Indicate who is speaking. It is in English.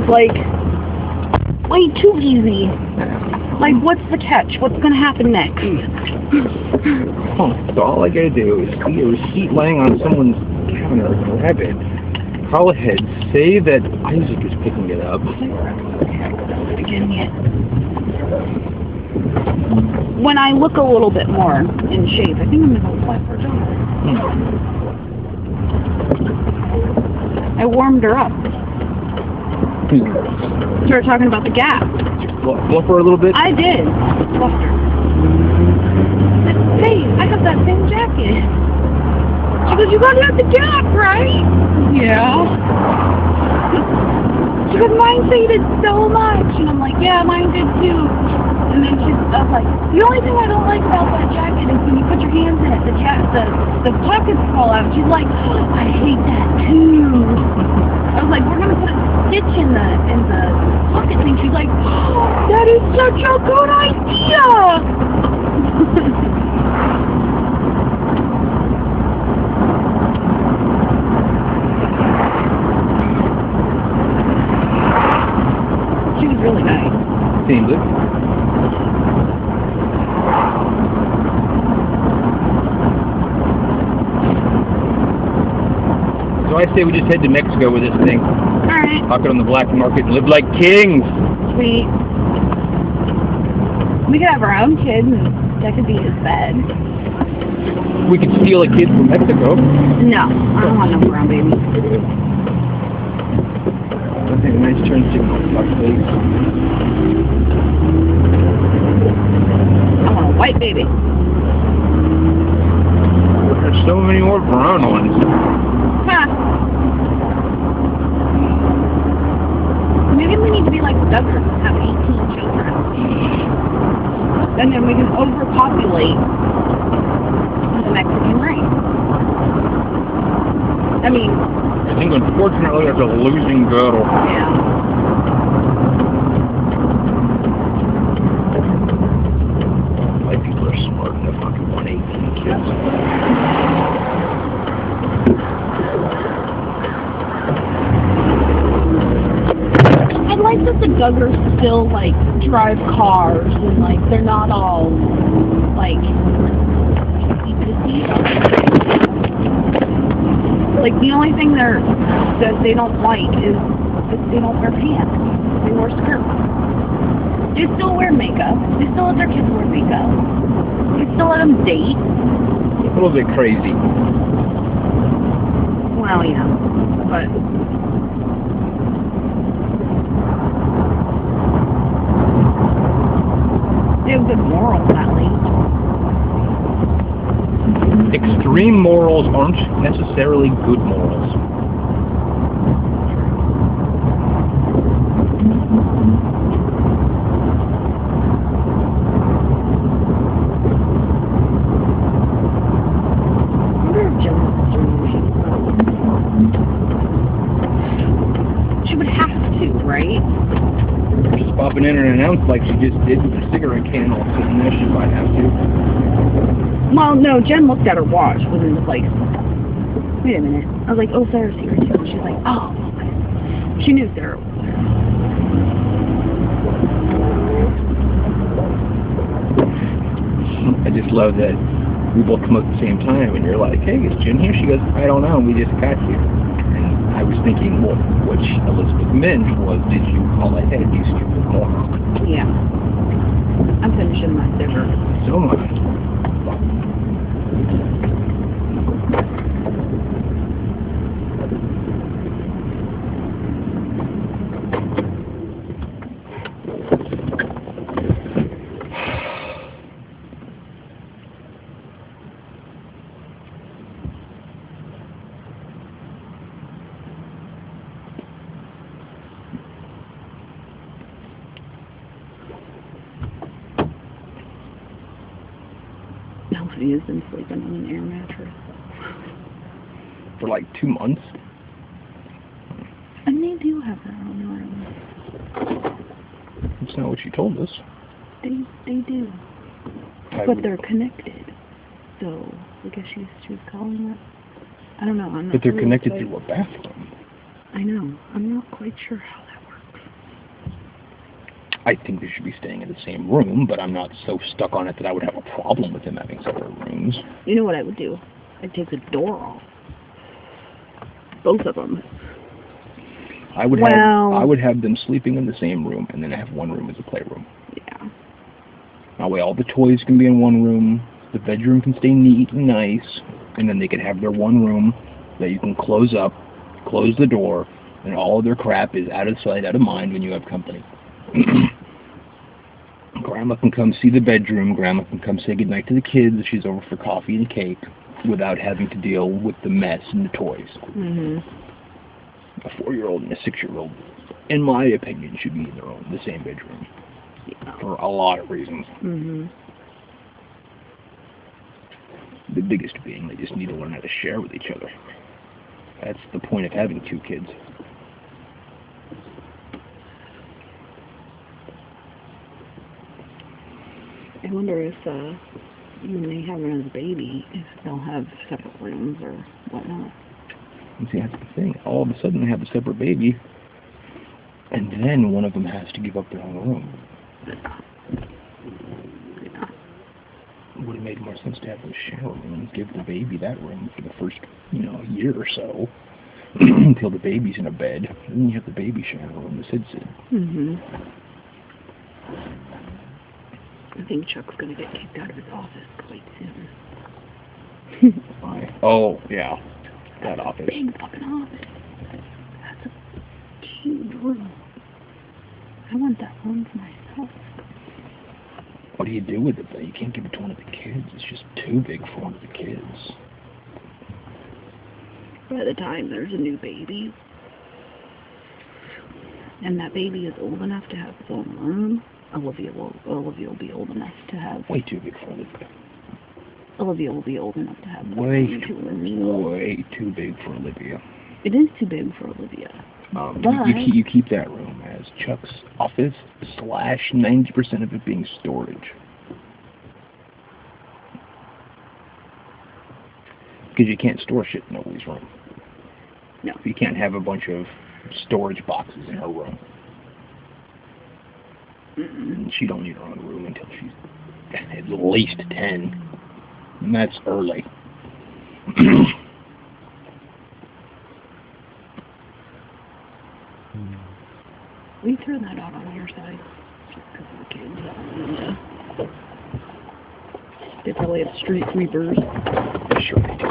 Speaker 1: was like way too easy. Like, what's the catch? What's gonna happen next?
Speaker 2: So all I gotta do is see a receipt laying on someone's counter, grab it, call ahead, say that Isaac is picking it up.
Speaker 1: Again, yet. When I look a little bit more in shape, I think I'm gonna apply for a job. I warmed her up. Started talking about the Gap.
Speaker 2: Fluff her a little bit?
Speaker 1: I did. Fluffed her. Hey, I have that same jacket. She goes, you got it at the Gap, right? Yeah. She goes, mine faded so much. And I'm like, yeah, mine did too. And then I was like, the only thing I don't like about that jacket is when you put your hands in it, the pockets fall out. She's like, I hate that too. I was like, we're gonna put a stitch in the pocket thing. She's like, oh, that is such a good idea. She was really nice.
Speaker 2: Seems it. So I say we just head to Mexico with this thing.
Speaker 1: Alright.
Speaker 2: Lock it on the black market and live like kings.
Speaker 1: Sweet. We could have our own kid and that could be his bed.
Speaker 2: We could steal a kid from Mexico.
Speaker 1: No, I don't want no brown baby.
Speaker 2: I think a nice turn signal. Please.
Speaker 1: I want a white baby.
Speaker 2: There's so many more brown ones.
Speaker 1: Huh. Maybe we need to be like the Duggars and have 18 children. And then we can overpopulate the Mexican race. I mean...
Speaker 2: I think unfortunately that's a losing battle.
Speaker 1: Yeah.
Speaker 2: White people are smart enough not to want 18 kids.
Speaker 1: I like that the Duggars still, like, drive cars and, like, they're not all, like, like, the only thing that they don't like is that they don't wear pants. They wear skirts. They still wear makeup. They still let their kids wear makeup. They still let them date.
Speaker 2: A little bit crazy.
Speaker 1: Well, yeah. But... they have good morals, at least.
Speaker 2: Extreme morals aren't necessarily good morals.
Speaker 1: She would have to, right?
Speaker 2: Just popping in and announce like she just did with the cigarette can all sitting there, she might have to.
Speaker 1: Well, no, Jen looked at her watch when it was like, wait a minute. I was like, oh, Sarah's here too. She's like, oh. She knew Sarah was there.
Speaker 2: I just love that we both come up at the same time and you're like, hey, is Jen here? She goes, I don't know, we just got here. And I was thinking, well, which Elizabeth meant was, did you call ahead, you stupid moron?
Speaker 1: Yeah. I'm finishing my cigarette.
Speaker 2: So much.
Speaker 1: Elsie has been sleeping on an air mattress.
Speaker 2: For like 2 months.
Speaker 1: And they do have their own room.
Speaker 2: That's not what she told us.
Speaker 1: They do. But they're connected. So I guess she was calling it. I don't know. I'm not
Speaker 2: but they're
Speaker 1: really
Speaker 2: connected
Speaker 1: quite...
Speaker 2: to a bathroom.
Speaker 1: I know. I'm not quite sure how that works.
Speaker 2: I think they should be staying in the same room, but I'm not so stuck on it that I would have a problem with them having separate rooms.
Speaker 1: You know what I would do? I'd take the door off. Both of them.
Speaker 2: I would have them sleeping in the same room, and then have one room as a playroom.
Speaker 1: Yeah.
Speaker 2: That way all the toys can be in one room, the bedroom can stay neat and nice, and then they can have their one room that you can close up, close the door, and all of their crap is out of sight, out of mind when you have company. Grandma can come see the bedroom, Grandma can come say goodnight to the kids if she's over for coffee and cake, without having to deal with the mess and the toys.
Speaker 1: Mm-hmm.
Speaker 2: A 4-year-old and a 6-year-old, in my opinion, should be in the same bedroom.
Speaker 1: Yeah.
Speaker 2: For a lot of reasons.
Speaker 1: Mm-hmm.
Speaker 2: The biggest being they just need to learn how to share with each other. That's the point of having 2 kids.
Speaker 1: I wonder if when they have another baby, if they'll have separate rooms or whatnot.
Speaker 2: And see, that's the thing. All of a sudden they have a separate baby, and then one of them has to give up their own room.
Speaker 1: Yeah.
Speaker 2: It would have made more sense to have them share a room and give the baby that room for the first, year or so, until the baby's in a bed. And then you have the baby share a room, the Sid.
Speaker 1: Mm-hmm. I think Chuck's going to get kicked out of his office quite soon.
Speaker 2: Why? Oh, yeah. That office.
Speaker 1: Big fucking office. That's a huge room. I want that room for myself.
Speaker 2: What do you do with it, though? You can't give it to one of the kids. It's just too big for one of the kids.
Speaker 1: By the time there's a new baby, and that baby is old enough to have his own room, Olivia will be old enough to have...
Speaker 2: Way too big for Olivia.
Speaker 1: Olivia will be old enough to have...
Speaker 2: Way too big for Olivia.
Speaker 1: It is too big for Olivia.
Speaker 2: You keep that room as Chuck's office / 90% of it being storage. Because you can't store shit in nobody's room.
Speaker 1: No.
Speaker 2: You can't have a bunch of storage boxes in her room. And she don't need her own room until she's at least 10. And that's early.
Speaker 1: We threw that out on your side just because of the kids. They probably have street sweepers.
Speaker 2: Sure they do.